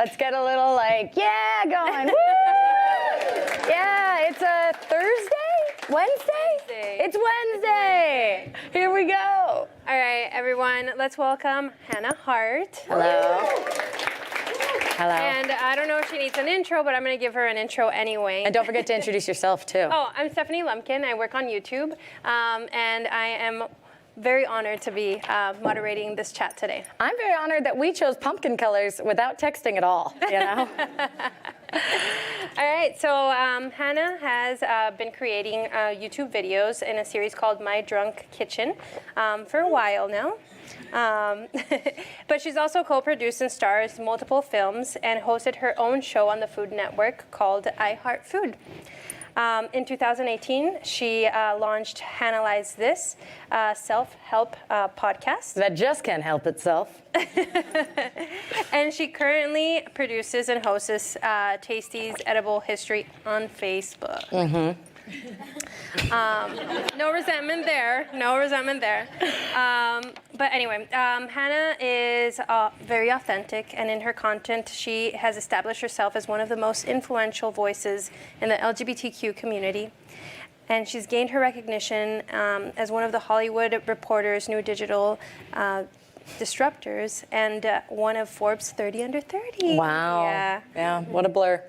Let's get a little like, yeah, going. Woo! Yeah, it's a Thursday? Wednesday? It's Wednesday. Here we go. All right, everyone, let's welcome Hannah Hart. Hello. Hello. And I don't know if she needs an intro, but I'm going to give her an intro anyway. And don't forget to introduce yourself, too. Oh, I'm Stephanie Lumpkin. I work on YouTube, and I am very honored to be moderating this chat today. I'm very honored that we chose pumpkin colors without texting at all, you know? All right, so Hannah has been creating YouTube videos in a series called My Drunk Kitchen for a while now. But she's also co-produced and stars multiple films and hosted her own show on the Food Network called I Hart Food. In 2018, she launched Hannahlyze This, self-help podcast. That just can't help itself. And she currently produces and hosts Tasty's Edible History on Facebook. Mm-hmm. No resentment there. No resentment there. But anyway, Hannah is very authentic, and in her content, she has established herself as one of the most influential voices in the LGBTQ community. And she's gained her recognition as one of the Hollywood Reporter's new digital disruptors and one of Forbes 30 Under 30. Wow. Yeah, what a blur.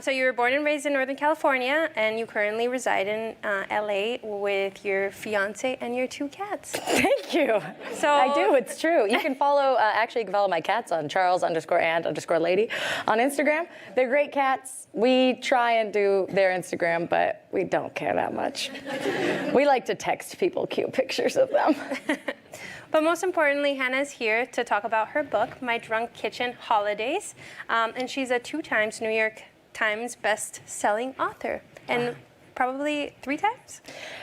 So you were born and raised in Northern California, and you currently reside in LA with your fiance and your 2 cats. Thank you. So I do, it's true. You can follow, actually you can follow my cats on Charles_and_lady on Instagram. They're great cats. We try and do their Instagram, but we don't care that much. We like to text people cute pictures of them. But most importantly, Hannah's here to talk about her book, My Drunk Kitchen Holidays. And she's a 2 times New York Times best-selling author. And probably 3 times,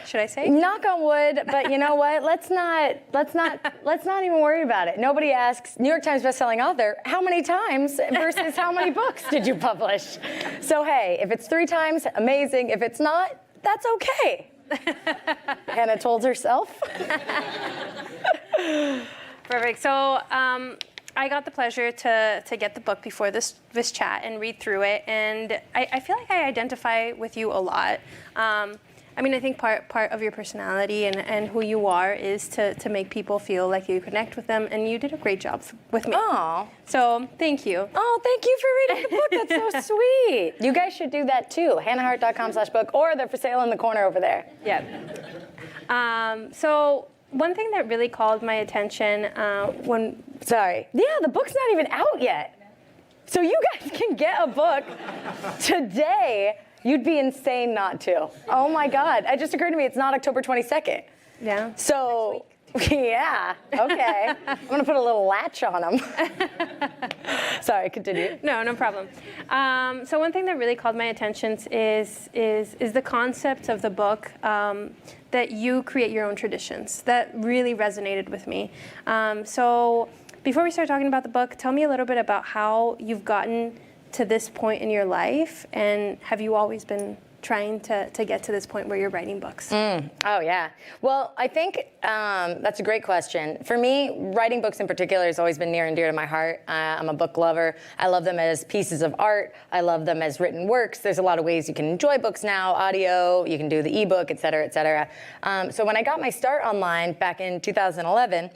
should I say? Knock on wood, but you know what? Let's not even worry about it. Nobody asks, New York Times best-selling author, how many times versus how many books did you publish? So hey, if it's 3 times, amazing. If it's not, that's okay. Hannah told herself. Perfect. So I got the pleasure to get the book before this chat and read through it, and I feel like I identify with you a lot. I mean, I think part of your personality and who you are is to make people feel like you connect with them, and you did a great job with me. Oh. So thank you. Oh, thank you for reading the book. That's so sweet. You guys should do that too. HannahHart.com/book, or they're for sale in the corner over there. Yeah. So one thing that really called my attention Yeah, the book's not even out yet. So you guys can get a book today. You'd be insane not to. Oh my God. It just occurred to me it's not October 22nd. Yeah. So, yeah, okay. I'm gonna put a little latch on them. Sorry, continue. No problem. So one thing that really called my attention is the concept of the book, that you create your own traditions. That really resonated with me. So before we start talking about the book, tell me a little bit about how you've gotten to this point in your life, and have you always been trying to get to this point where you're writing books? Oh, yeah. Well, I think that's a great question. For me, writing books in particular has always been near and dear to my heart. I'm a book lover. I love them as pieces of art. I love them as written works. There's a lot of ways you can enjoy books now, audio, you can do the ebook, et cetera, et cetera. So when I got my start online back in 2011,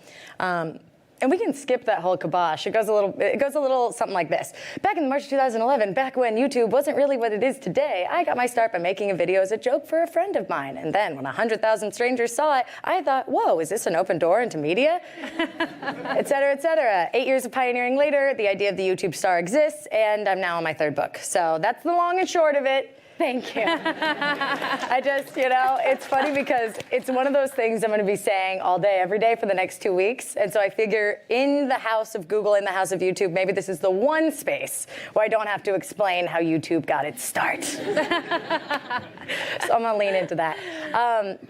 and we can skip that whole kibosh. It goes a little something like this. Back in March 2011, back when YouTube wasn't really what it is today, I got my start by making a video as a joke for a friend of mine. And then when 100,000 strangers saw it, I thought, whoa, is this an open door into media? Et cetera, et cetera. 8 years of pioneering later, the idea of the YouTube star exists, and I'm now on my 3rd book. So that's the long and short of it. Thank you. I just, it's funny because it's one of those things I'm going to be saying all day, every day for the next 2 weeks. And so I figure in the house of Google, in the house of YouTube, maybe this is the one space where I don't have to explain how YouTube got its start. So I'm going to lean into that.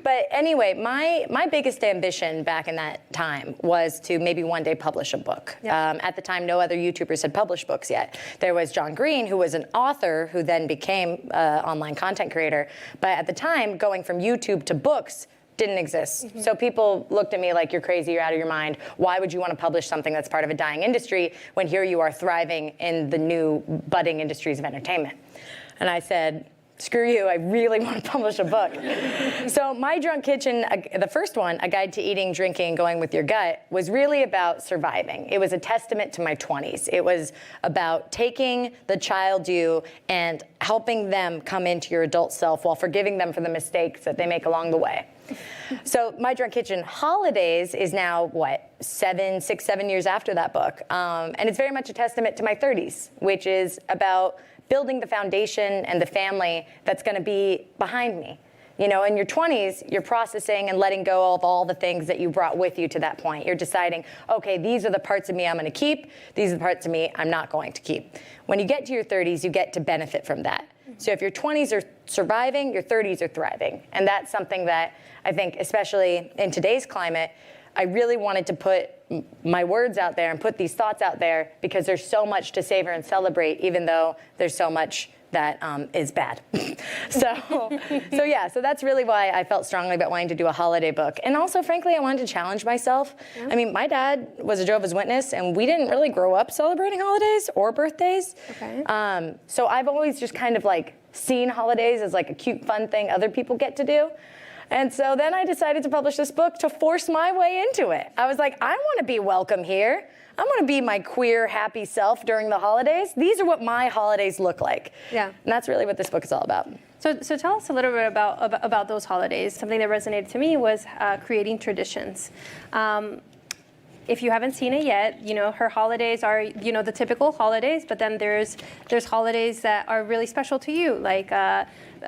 But anyway, my biggest ambition back in that time was to maybe one day publish a book. Yep. At the time, no other YouTubers had published books yet. There was John Green, who was an author who then became online content creator. But at the time, going from YouTube to books didn't exist. So people looked at me like, you're crazy, you're out of your mind. Why would you want to publish something that's part of a dying industry when here you are thriving in the new budding industries of entertainment? And I said, screw you, I really want to publish a book. So My Drunk Kitchen, the first one, A Guide to Eating, Drinking, and Going with Your Gut, was really about surviving. It was a testament to my 20s. It was about taking the child you and helping them come into your adult self while forgiving them for the mistakes that they make along the way. So My Drunk Kitchen Holidays is now, what, 7 years after that book. And it's very much a testament to my 30s, which is about building the foundation and the family that's going to be behind me. You know, in your 20s, you're processing and letting go of all the things that you brought with you to that point. You're deciding, okay, these are the parts of me I'm going to keep. These are the parts of me I'm not going to keep. When you get to your 30s, you get to benefit from that. So if your 20s are surviving, your 30s are thriving. And that's something that I think, especially in today's climate, I really wanted to put my words out there and put these thoughts out there because there's so much to savor and celebrate, even though there's so much that is bad. So that's really why I felt strongly about wanting to do a holiday book. And also, frankly, I wanted to challenge myself. Yeah. I mean, my dad was a Jehovah's Witness, and we didn't really grow up celebrating holidays or birthdays. Okay. So I've always just kind of like seen holidays as like a cute, fun thing other people get to do. And so then I decided to publish this book to force my way into it. I was like, I want to be welcome here. I want to be my queer, happy self during the holidays. These are what my holidays look like. Yeah. And that's really what this book is all about. So tell us a little bit about those holidays. Something that resonated to me was creating traditions. If you haven't seen it yet, you know, her holidays are, you know, the typical holidays, but then there's holidays that are really special to you, like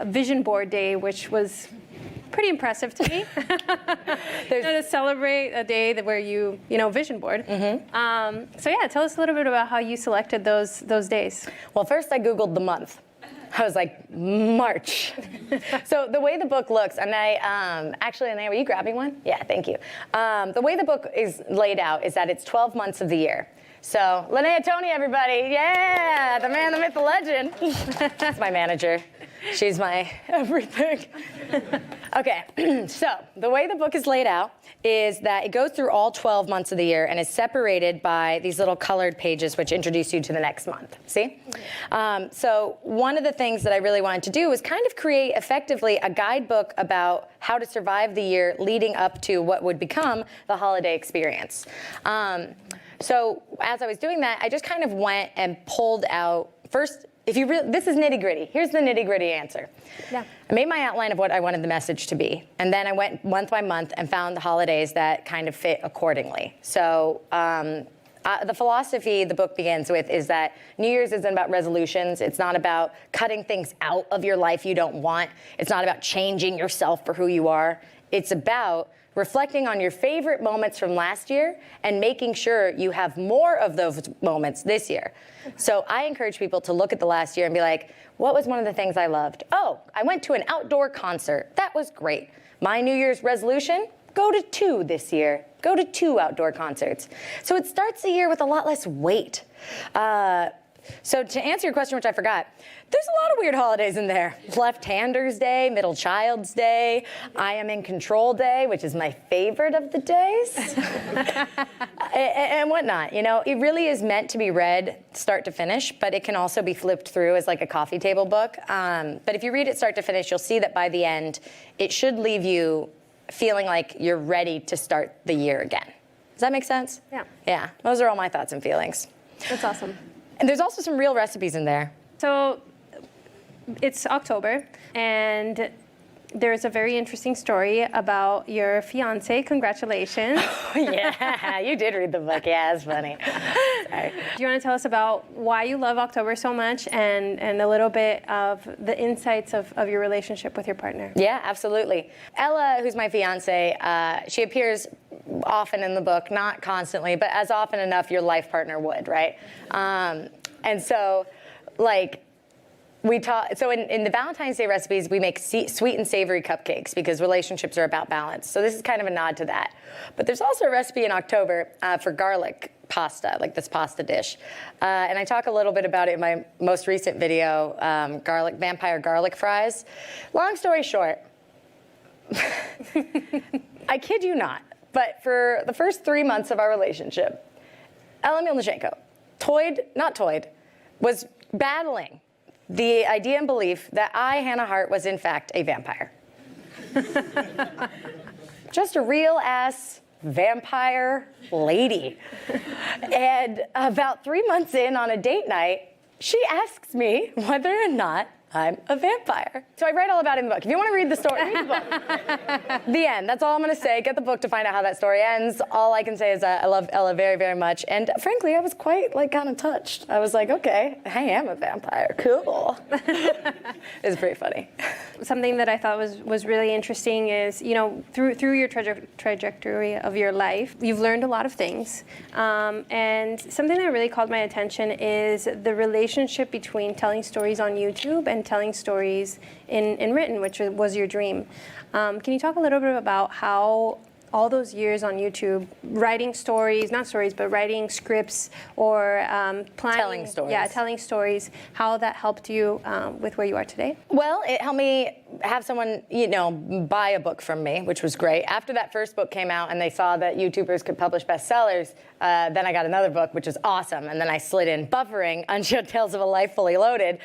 Vision Board Day, which was pretty impressive to me. To celebrate a day where you vision board. Mm-hmm. So yeah, tell us a little bit about how you selected those days. Well, first I Googled the month. I was like, March. So the way the book looks, and I, actually, Anaya, were you grabbing one? Yeah, thank you. The way the book is laid out is that it's 12 months of the year. So, Linnea Tony, everybody. Yeah, the man, the myth, the legend. That's my manager. She's my everything. Okay, so the way the book is laid out is that it goes through all 12 months of the year and is separated by these little colored pages which introduce you to the next month. See? So one of the things that I really wanted to do was kind of create effectively a guidebook about how to survive the year leading up to what would become the holiday experience. So as I was doing that, I just kind of went and pulled out, first, this is nitty gritty. Here's the nitty gritty answer. Yeah. I made my outline of what I wanted the message to be. And then I went month by month and found the holidays that kind of fit accordingly. So the philosophy the book begins with is that New Year's isn't about resolutions. It's not about cutting things out of your life you don't want. It's not about changing yourself for who you are. It's about reflecting on your favorite moments from last year and making sure you have more of those moments this year. So I encourage people to look at the last year and be like, what was one of the things I loved? Oh, I went to an outdoor concert. That was great. My New Year's resolution, go to 2 this year. Go to 2 outdoor concerts. So it starts the year with a lot less weight. So to answer your question, which I forgot, there's a lot of weird holidays in there. Left-Handers Day, Middle Child's Day, I Am in Control Day, which is my favorite of the days, and whatnot. You know, it really is meant to be read start to finish, but it can also be flipped through as like a coffee table book. But if you read it start to finish, you'll see that by the end, it should leave you feeling like you're ready to start the year again. Does that make sense? Yeah. Yeah, those are all my thoughts and feelings. That's awesome. And there's also some real recipes in there. So it's October, and there's a very interesting story about your fiance. Congratulations. Oh, yeah, you did read the book. Yeah, it's funny. Sorry. Do you want to tell us about why you love October so much and a little bit of the insights of your relationship with your partner? Yeah, absolutely. Ella, who's my fiance, she appears often in the book, not constantly, but as often enough your life partner would, right? And so, like, we talk. So in the Valentine's Day recipes, we make sweet and savory cupcakes because relationships are about balance. So this is kind of a nod to that. But there's also a recipe in October for garlic pasta, like this pasta dish. And I talk a little bit about it in my most recent video, vampire garlic fries. Long story short, I kid you not, but for the first 3 months of our relationship, Ella Milnichenko, was battling the idea and belief that I, Hannah Hart, was in fact a vampire. Just a real ass vampire lady. And about 3 months in on a date night, she asks me whether or not I'm a vampire. So I write all about it in the book. If you want to read the story, read the book. The end. That's all I'm going to say. Get the book to find out how that story ends. All I can say is that I love Ella very, very much. And frankly, I was quite kind of touched. I was like, okay, I am a vampire. Cool. It was pretty funny. Something that I thought was really interesting is, through your trajectory of your life, you've learned a lot of things. And something that really called my attention is the relationship between telling stories on YouTube and telling stories in written, which was your dream. Can you talk a little bit about how all those years on YouTube, writing stories, not stories, but writing scripts or planning. Telling stories. Yeah, telling stories, how that helped you with where you are today? Well, it helped me have someone, buy a book from me, which was great. After that first book came out and they saw that YouTubers could publish bestsellers, then I got another book, which was awesome. And then I slid in Buffering, Unshowed Tales of a Life Fully Loaded,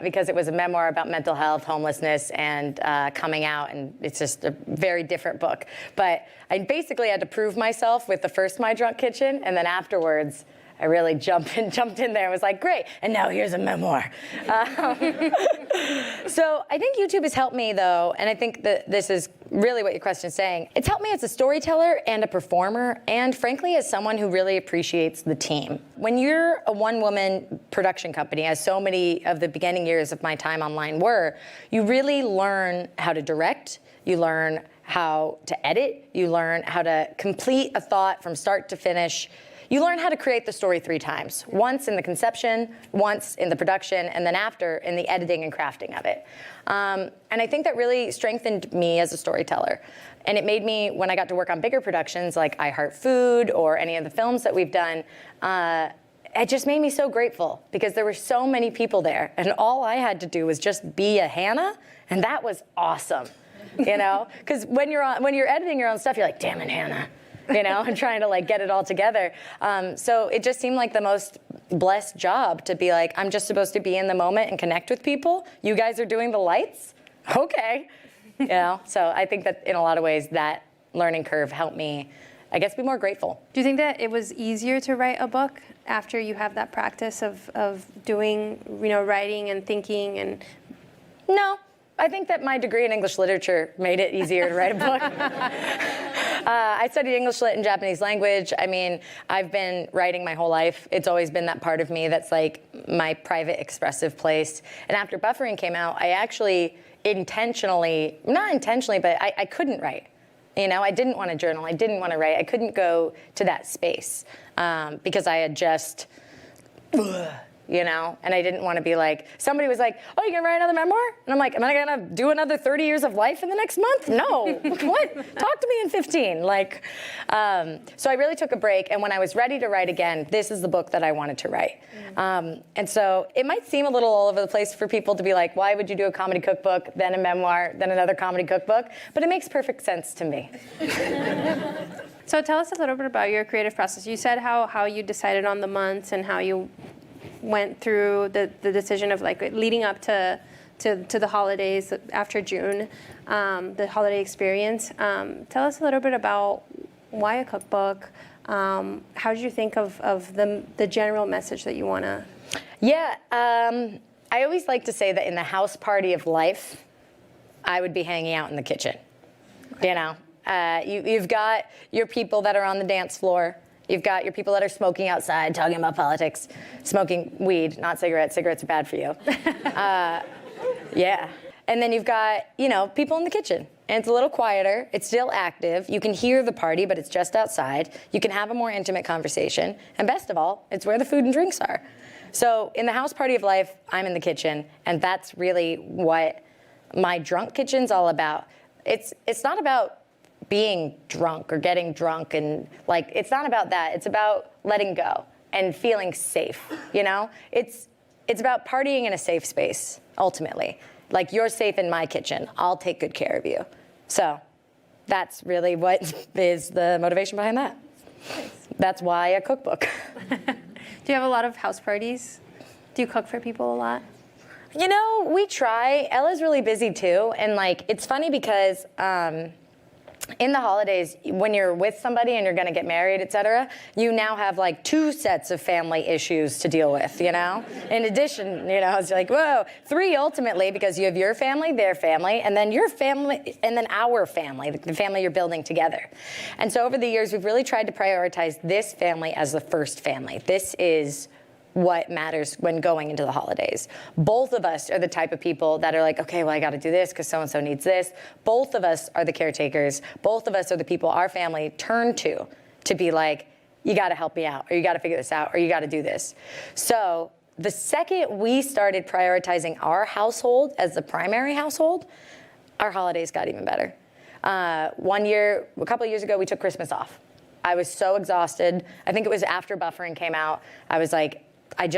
because it was a memoir about mental health, homelessness, and coming out. And it's just a very different book. But I basically had to prove myself with the first My Drunk Kitchen, and then afterwards, I really jumped in there and was like, great, and now here's a memoir. So I think YouTube has helped me, though, and I think that this is really what your question is saying. It's helped me as a storyteller and a performer, and frankly, as someone who really appreciates the team. When you're a one-woman production company, as so many of the beginning years of my time online were, you really learn how to direct, you learn how to edit, you learn how to complete a thought from start to finish. You learn how to create the story 3 times. Once in the conception, once in the production, and then after in the editing and crafting of it. And I think that really strengthened me as a storyteller. And it made me, when I got to work on bigger productions like I Heart Food or any of the films that we've done, it just made me so grateful because there were so many people there. And all I had to do was just be a Hannah, and that was awesome. Because when you're editing your own stuff, you're like, damn it, Hannah. And trying to get it all together. So it just seemed like the most blessed job to be like, I'm just supposed to be in the moment and connect with people. You guys are doing the lights? Okay. So I think that in a lot of ways that learning curve helped me, I guess, be more grateful. Do you think that it was easier to write a book after you have that practice of doing, writing and thinking and? No. I think that my degree in English literature made it easier to write a book. I studied English lit and Japanese language. I mean, I've been writing my whole life. It's always been that part of me that's like my private expressive place. And after Buffering came out, I actually not intentionally, but I couldn't write. I didn't want to journal. I didn't want to write. I couldn't go to that space because I had just... and I didn't want to be like, somebody was like, oh, you're going to write another memoir? And I'm like, am I going to do another 30 years of life in the next month? No. What? Talk to me in 15. So I really took a break. And when I was ready to write again, this is the book that I wanted to write. And so it might seem a little all over the place for people to be like, why would you do a comedy cookbook, then a memoir, then another comedy cookbook? But it makes perfect sense to me. So tell us a little bit about your creative process. You said how you decided on the months and how you went through the decision of leading up to the holidays after June, the holiday experience. Tell us a little bit about why a cookbook. How did you think of the general message that you want to? Yeah, I always like to say that in the house party of life, I would be hanging out in the kitchen. Okay. You've got your people that are on the dance floor. You've got your people that are smoking outside, talking about politics, smoking weed, not cigarettes. Cigarettes are bad for you. Yeah. And then you've got, people in the kitchen. And it's a little quieter. It's still active. You can hear the party, but it's just outside. You can have a more intimate conversation. And best of all, it's where the food and drinks are. So in the house party of life, I'm in the kitchen. And that's really what my drunk kitchen's all about. It's not about being drunk or getting drunk and it's not about that. It's about letting go and feeling safe, It's about partying in a safe space, ultimately. You're safe in my kitchen. I'll take good care of you, So that's really what is the motivation behind that. That's why a cookbook. Do you have a lot of house parties? Do you cook for people a lot? You know, we try. Ella's really busy too. And like, it's funny because in the holidays, when you're with somebody and you're gonna get married, et cetera, you now have like 2 sets of family issues to deal with, you know? In addition, you know, it's like, whoa, 3 ultimately, because you have your family, their family, and then your family, and then our family, the family you're building together. And so over the years, we've really tried to prioritize this family as the first family. This is what matters when going into the holidays. Both of us are the type of people that are like, okay, well, I gotta do this because so-and-so needs this. Both of us are the caretakers. Both of us are the people our family turn to be like, you gotta help me out, or you gotta figure this out, or you gotta do this. So the second we started prioritizing our household as the primary household, our holidays got even better. One year, a couple of years ago, we took Christmas off. I was so exhausted. I think it was after Buffering came out. I was like, I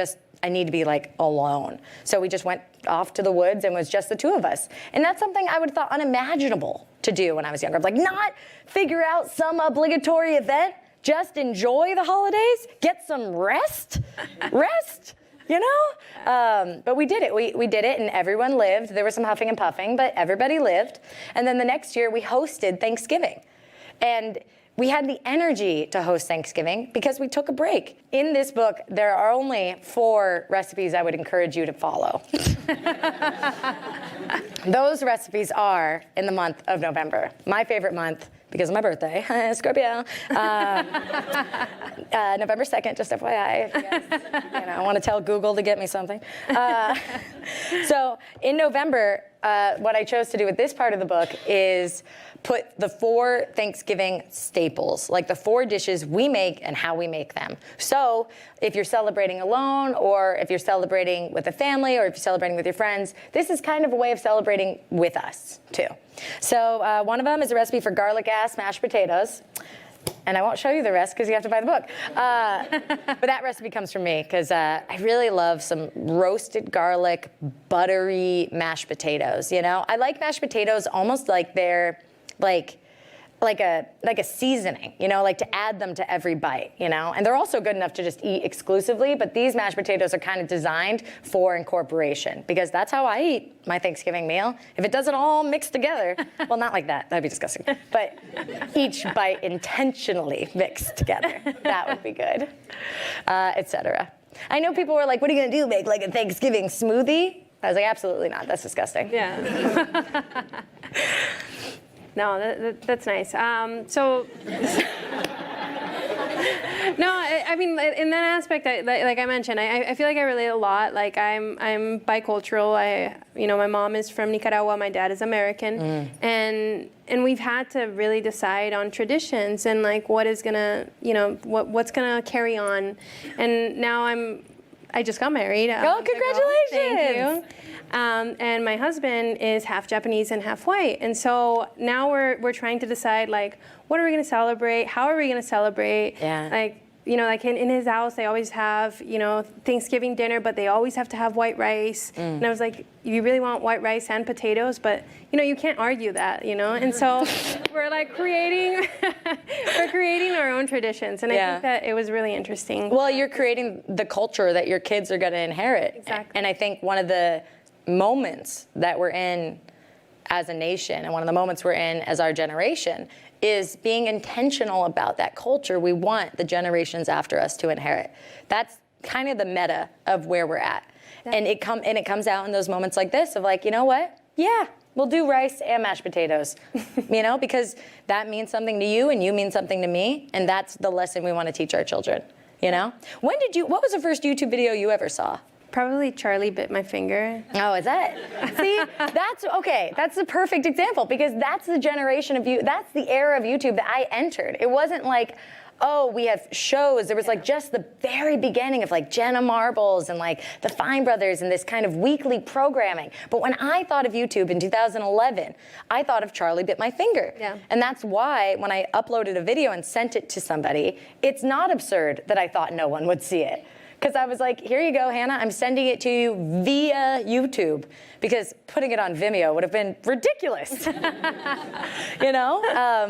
need to be like alone. So we just went off to the woods and it was just the 2 of us. And that's something I would have thought unimaginable to do when I was younger. Like, not figure out some obligatory event, just enjoy the holidays, get some rest, you know? But we did it. We did it and everyone lived. There was some huffing and puffing, but everybody lived. And then the next year we hosted Thanksgiving. And we had the energy to host Thanksgiving because we took a break. In this book, there are only 4 recipes I would encourage you to follow. Those recipes are in the month of November, my favorite month because of my birthday, Scorpio. November 2nd, just FYI. I want to tell Google to get me something. So in November, what I chose to do with this part of the book is put the 4 Thanksgiving staples, like the 4 dishes we make and how we make them. So if you're celebrating alone, or if you're celebrating with a family, or if you're celebrating with your friends, this is kind of a way of celebrating with us, too. So one of them is a recipe for garlic-ass mashed potatoes. And I won't show you the rest because you have to buy the book. But that recipe comes from me because I really love some roasted garlic, buttery mashed potatoes, you know? I like mashed potatoes almost like they're like a seasoning, you know, like to add them to every bite, you know? And they're also good enough to just eat exclusively, but these mashed potatoes are kind of designed for incorporation because that's how I eat my Thanksgiving meal. If it doesn't all mix together, well, not like that, that'd be disgusting, but each bite intentionally mixed together, that would be good, etc. I know people were like, what are you gonna do, make like a Thanksgiving smoothie? I was like, absolutely not, that's disgusting. Yeah. No, that's nice. So, no, I mean, in that aspect, like I mentioned, I feel like I relate a lot. Like I'm bicultural. My mom is from Nicaragua, my dad is American, and we've had to really decide on traditions and like what is gonna, what's gonna carry on. And now I just got married. Oh, congratulations! Thank you. And my husband is half Japanese and half white. And so now we're trying to decide, like, what are we going to celebrate? How are we going to celebrate? Yeah. Like in his house, they always have, Thanksgiving dinner, but they always have to have white rice. And I was like, you really want white rice and potatoes? But, you can't argue that, And so we're like creating our own traditions. And I think that it was really interesting. Well, you're creating the culture that your kids are going to inherit. Exactly. And I think one of the moments that we're in as a nation and one of the moments we're in as our generation is being intentional about that culture we want the generations after us to inherit. That's kind of the meta of where we're at. And it comes out in those moments like this of like, you know what? Yeah, we'll do rice and mashed potatoes, because that means something to you and you mean something to me. And that's the lesson we want to teach our children, What was the first YouTube video you ever saw? Probably Charlie bit my finger. Oh, is that? See, that's okay. That's the perfect example because that's the generation of that's the era of YouTube that I entered. It wasn't like, oh, we have shows. There was like just the very beginning of like Jenna Marbles and like the Fine Brothers and this kind of weekly programming. But when I thought of YouTube in 2011, I thought of Charlie bit my finger. Yeah. And that's why when I uploaded a video and sent it to somebody, it's not absurd that I thought no one would see it. Because I was like, here you go, Hannah. I'm sending it to you via YouTube. Because putting it on Vimeo would have been ridiculous. You know?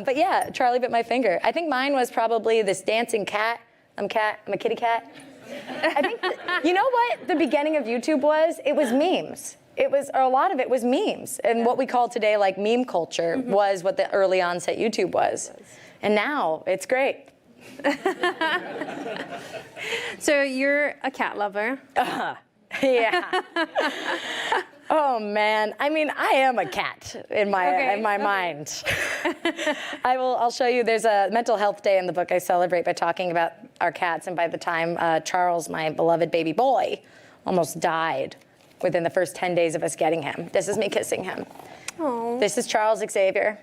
But yeah, Charlie bit my finger. I think mine was probably this dancing cat. I'm a kitty cat. I think, you know what the beginning of YouTube was? It was memes. Or a lot of it was memes. And what we call today like meme culture was what the early onset YouTube was. And now it's great. So you're a cat lover. Yeah. Oh man, I mean, I am a cat in my mind. I'll show you. There's a mental health day in the book I celebrate by talking about our cats. And by the time Charles, my beloved baby boy, almost died within the first 10 days of us getting him. This is me kissing him. Oh. This is Charles Xavier.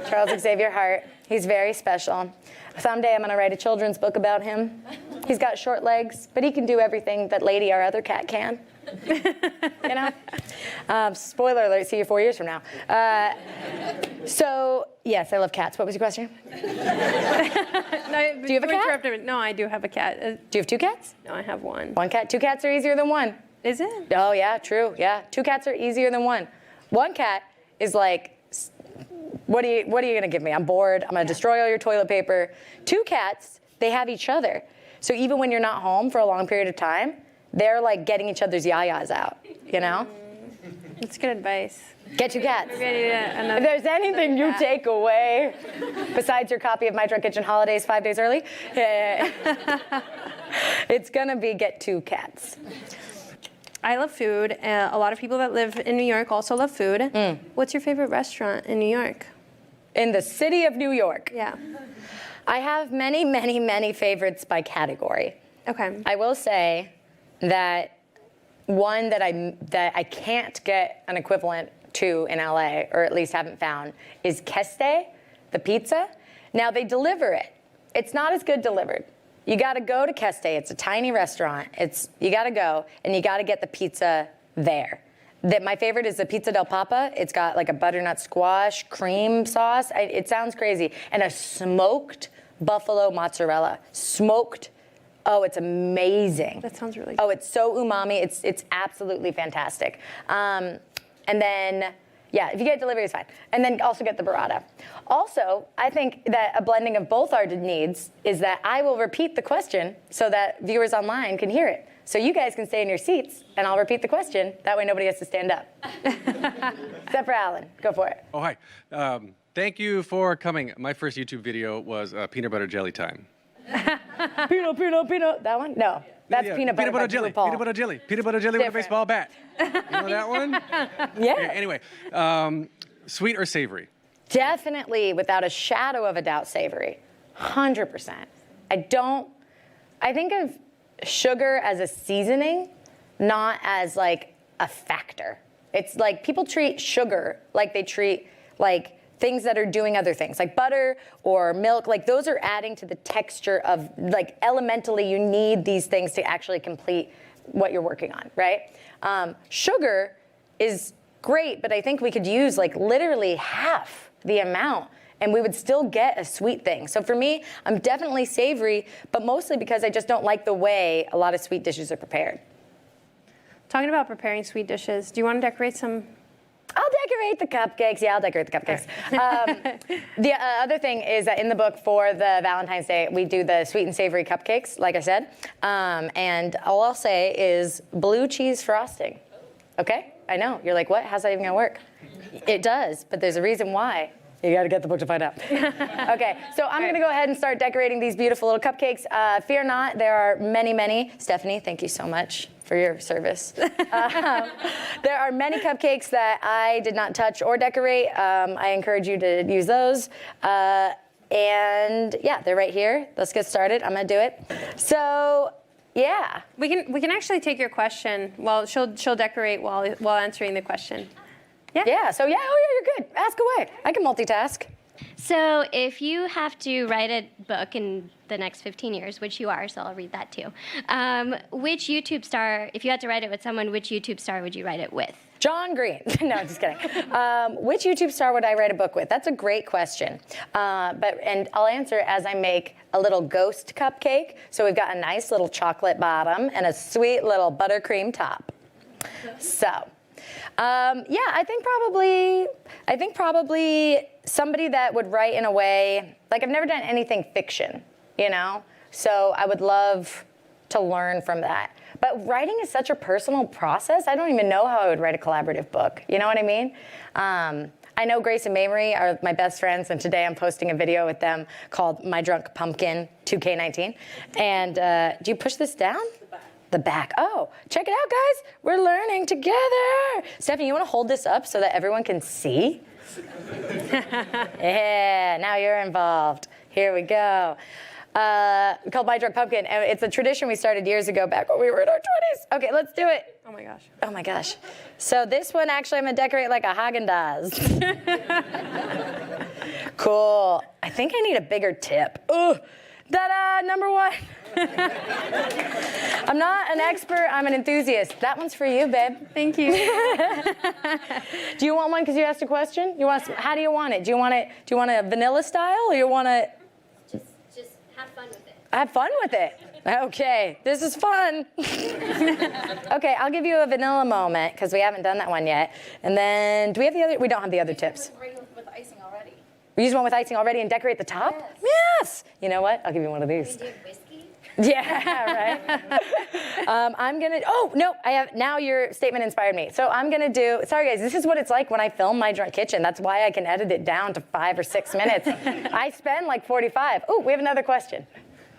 Charles Xavier Hart. He's very special. Someday I'm going to write a children's book about him. He's got short legs, but he can do everything that Lady, our other cat, can. You know? Spoiler alert, see you 4 years from now. So, yes, I love cats. What was your question? No, Do you have a cat? No, I do have a cat. Do you have two cats? No, I have one. One cat? Two cats are easier than one. Is it? Oh, yeah, true. Yeah, two cats are easier than one. One cat is like, what are you gonna give me? I'm bored. I'm gonna destroy all your toilet paper. Two cats, they have each other. So even when you're not home for a long period of time, they're like getting each other's yayas out, you know? That's good advice. Get two cats. We're gonna need another. If there's anything you take away, besides your copy of My Drunk Kitchen Holidays 5 days early, it's gonna be get two cats. I love food. A lot of people that live in New York also love food. What's your favorite restaurant in New York? In the city of New York. Yeah. I have many, many, many favorites by category. Okay. I will say that one that I can't get an equivalent to in LA, or at least haven't found, is Keste, the pizza. Now they deliver it. It's not as good delivered. You gotta go to Keste. It's a tiny restaurant. You gotta go and you gotta get the pizza there. My favorite is the Pizza del Papa. It's got like a butternut squash cream sauce. It sounds crazy. And a smoked buffalo mozzarella. Smoked. Oh, it's amazing. That sounds really good. Oh, it's so umami. It's absolutely fantastic. And then, yeah, if you get delivery, it's fine. And then also get the burrata. Also, I think that a blending of both our needs is that I will repeat the question so that viewers online can hear it. So you guys can stay in your seats, and I'll repeat the question. That way nobody has to stand up. Except for Alan. Go for it. Oh, hi. Thank you for coming. My first YouTube video was peanut butter jelly time. Peanut. That one? No. That's Yeah, peanut butter jelly. RuPaul. Peanut butter jelly. Peanut butter jelly with a Different. baseball bat. You know that one? Yeah. Okay, anyway, sweet or savory? Definitely, without a shadow of a doubt, savory. 100%. I think of sugar as a seasoning, not as like a factor. It's like people treat sugar like they treat like things that are doing other things, like butter or milk. Like those are adding to the texture of, like, elementally you need these things to actually complete what you're working on, right? Sugar is great, but I think we could use like literally half the amount and we would still get a sweet thing. So for me, I'm definitely savory, but mostly because I just don't like the way a lot of sweet dishes are prepared. Talking about preparing sweet dishes, do you want to decorate some? I'll decorate the cupcakes. Yeah, I'll decorate the cupcakes. The other thing is that in the book for the Valentine's Day, we do the sweet and savory cupcakes, like I said. And all I'll say is blue cheese frosting. Okay? I know. You're like, what? How's that even going to work? It does, but there's a reason why. You got to get the book to find out. Okay, so I'm going to go ahead and start decorating these beautiful little cupcakes. Fear not, there are many, many. Stephanie, thank you so much for your service. There are many cupcakes that I did not touch or decorate. I encourage you to use those. And yeah, they're right here. Let's get started. I'm going to do it. So, yeah. We can actually take your question while she'll decorate while answering the question. Yeah, so yeah, you're good. Ask away. I can multitask. So if you have to write a book in the next 15 years, which you are, so I'll read that too, which YouTube star, if you had to write it with someone, which YouTube star would you write it with? John Green. No, just kidding. Which YouTube star would I write a book with? That's a great question. And I'll answer as I make a little ghost cupcake. So we've got a nice little chocolate bottom and a sweet little buttercream top. So, yeah, I think probably somebody that would write in a way, like I've never done anything fiction, you know? So I would love to learn from that. But writing is such a personal process. I don't even know how I would write a collaborative book. You know what I mean? I know Grace and Mamrie are my best friends, and today I'm posting a video with them called My Drunk Pumpkin 2K19. And do you push this down? The back. Oh, check it out, guys. We're learning together. Stephanie, you want to hold this up so that everyone can see? Yeah, now you're involved. Here we go. Called My Drunk Pumpkin, and it's a tradition we started years ago back when we were in our 20s. Okay, let's do it. Oh my gosh. Oh my gosh. So this one, actually, I'm gonna decorate like a Haagen-Dazs. Cool. I think I need a bigger tip. Ooh, ta-da, number one. I'm not an expert, I'm an enthusiast. That one's for you, babe. Thank you. Do you want one because you asked a question? How do you want it? Do you want a vanilla style, or you want to? Just have fun with it. Have fun with it. Okay, this is fun. Okay, I'll give you a vanilla moment because we haven't done that one yet. And then, do we have the other? We don't have the other tips. With icing already. We use one with icing already and decorate the top? Yes. You know what? I'll give you one of these. Do whiskey? Yeah, right. I'm gonna. Oh no! Now your statement inspired me. So I'm gonna do. Sorry guys, this is what it's like when I film My Drunk Kitchen. That's why I can edit it down to 5 or 6 minutes. I spend like 45. Oh, we have another question.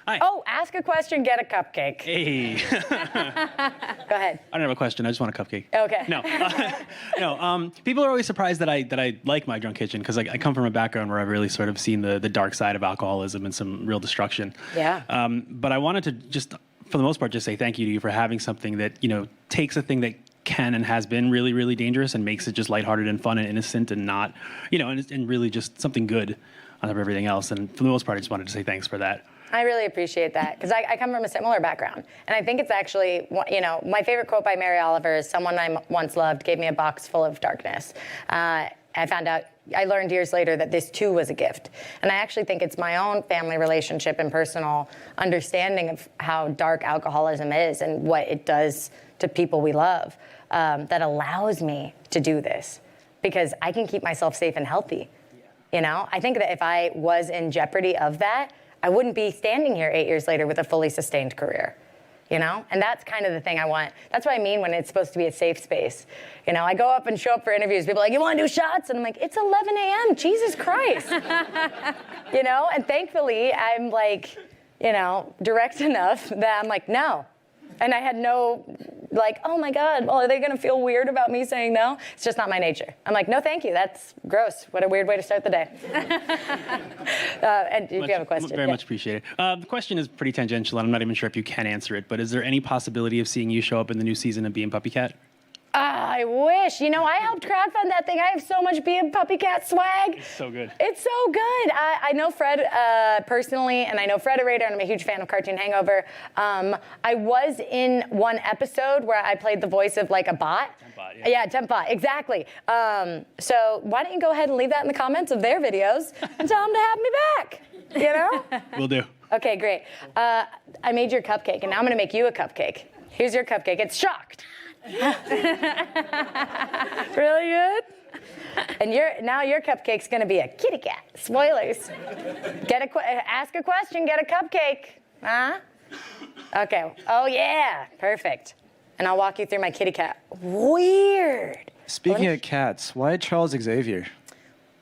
Hi. Oh, ask a question, get a cupcake. Hey. Go ahead. I don't have a question. I just want a cupcake. Okay. No. No. People are always surprised that I like My Drunk Kitchen because I come from a background where I've really sort of seen the dark side of alcoholism and some real destruction. Yeah. But I wanted to just, for the most part, just say thank you to you for having something that, takes a thing that can and has been really, really dangerous and makes it just lighthearted and fun and innocent and not, and really just something good on top of everything else. And for the most part, I just wanted to say thanks for that. I really appreciate that because I come from a similar background. And I think it's actually, my favorite quote by Mary Oliver is, someone I once loved gave me a box full of darkness. I learned years later that this too was a gift. And I actually think it's my own family relationship and personal understanding of how dark alcoholism is and what it does to people we love that allows me to do this because I can keep myself safe and healthy. I think that if I was in jeopardy of that, I wouldn't be standing here 8 years later with a fully sustained career, And that's kind of the thing I want. That's what I mean when it's supposed to be a safe space. I go up and show up for interviews. People are like, you want to do shots? And I'm like, it's 11 a.m. Jesus Christ. And thankfully I'm like, direct enough that I'm like, no. And I had no, oh my God, well, are they going to feel weird about me saying no? It's just not my nature. I'm like, no, thank you. That's gross. What a weird way to start the day. And if you have a question. Very much appreciated. The question is pretty tangential, and I'm not even sure if you can answer it, but is there any possibility of seeing you show up in the new season of Being Puppy Cat? I wish. I helped crowdfund that thing. I have so much Being Puppy Cat swag. It's so good. It's so good. I know Fred personally, and I know Frederator, and I'm a huge fan of Cartoon Hangover. I was in one episode where I played the voice of like a bot. Tempbot, yeah. Yeah, Tempbot, exactly. So why don't you go ahead and leave that in the comments of their videos and tell them to have me back, Will do. Okay, great. I made your cupcake, and now I'm going to make you a cupcake. Here's your cupcake. It's shocked. Really good? And now your cupcake's gonna be a kitty cat. Spoilers. Ask a question, get a cupcake. Huh? Okay. Oh yeah, perfect. And I'll walk you through my kitty cat. Weird. Speaking of cats, why Charles Xavier?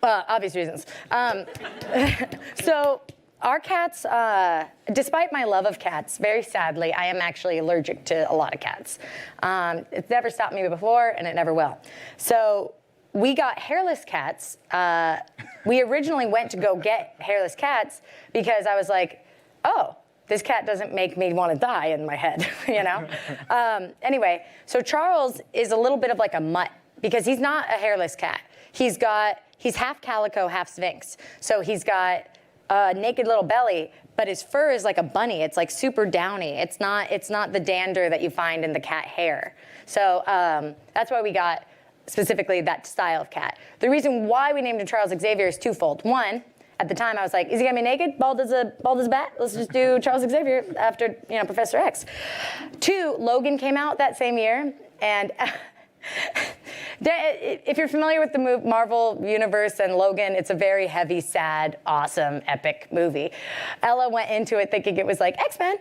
Obvious reasons. So our cats, despite my love of cats, very sadly, I am actually allergic to a lot of cats. It's never stopped me before, and it never will. So we got hairless cats. We originally went to go get hairless cats because I was like, oh, this cat doesn't make me want to die in my head, Anyway, so Charles is a little bit of like a mutt because he's not a hairless cat. He's half calico, half Sphynx. So he's got a naked little belly, but his fur is like a bunny. It's like super downy. It's not the dander that you find in the cat hair. So that's why we got specifically that style of cat. The reason why we named him Charles Xavier is twofold. One, at the time I was like, is he gonna be naked, bald as a bat? Let's just do Charles Xavier after Professor X. Two, Logan came out that same year, and if you're familiar with the Marvel Universe and Logan, it's a very heavy, sad, awesome, epic movie. Ella went into it thinking it was like X-Men.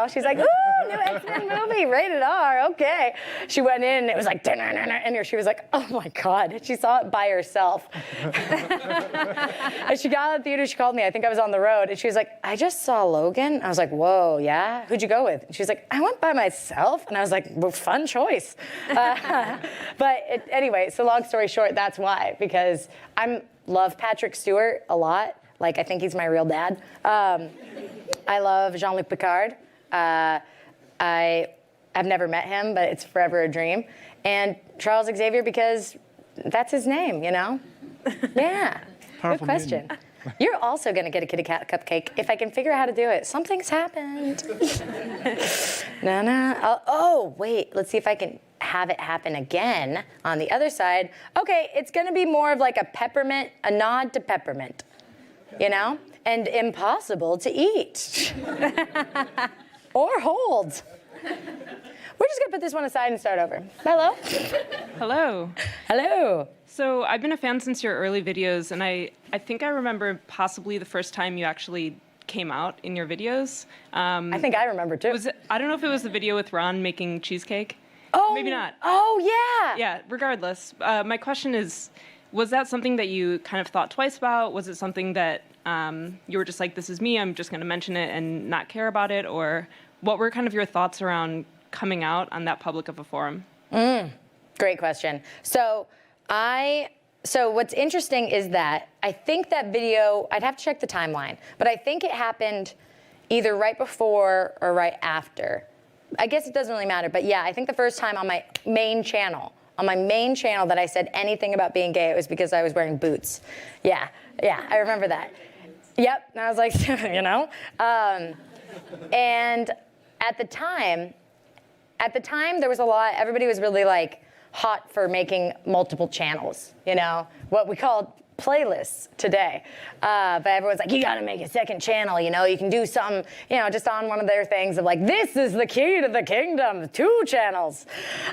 She's like, ooh, new X-Men movie, rated R, okay. She went in and it was like, and she was like, oh my God. She saw it by herself. And she got out of the theater, she called me, I think I was on the road, and she was like, I just saw Logan. I was like, whoa, yeah? Who'd you go with? And she was like, I went by myself. And I was like, well, fun choice. Anyway, so long story short, that's why, because I love Patrick Stewart a lot. Like, I think he's my real dad. I love Jean-Luc Picard. I have never met him, but it's forever a dream. And Charles Xavier, because that's his name, Yeah. Powerful Good question. You're also going to get a Kitty Kat cupcake if I can figure out how to do it. Something's happened. Oh, wait. Let's see if I can have it happen again on the other side. Okay, it's going to be more of like a nod to peppermint, and impossible to eat or hold. We're just gonna put this one aside and start over. Hello? Hello. Hello. So I've been a fan since your early videos, and I think I remember possibly the first time you actually came out in your videos. I think I remember too. I don't know if it was the video with Ron making cheesecake. Oh, maybe not. Oh, yeah. Yeah, regardless. My question is, was that something that you kind of thought twice about? Was it something that you were just like, this is me, I'm just going to mention it and not care about it? Or what were kind of your thoughts around coming out on that public of a forum? Great question. So what's interesting is that I think that video, I'd have to check the timeline, but I think it happened either right before or right after. I guess it doesn't really matter, but yeah, I think the first time on my main channel that I said anything about being gay, it was because I was wearing boots. Yeah, I remember that. Yep, and I was like, and at the time there was a lot, everybody was really like hot for making multiple channels, what we called playlists today. But everyone's like, you gotta make a second channel, you can do something, just on one of their things of like, this is the key to the kingdom, 2 channels.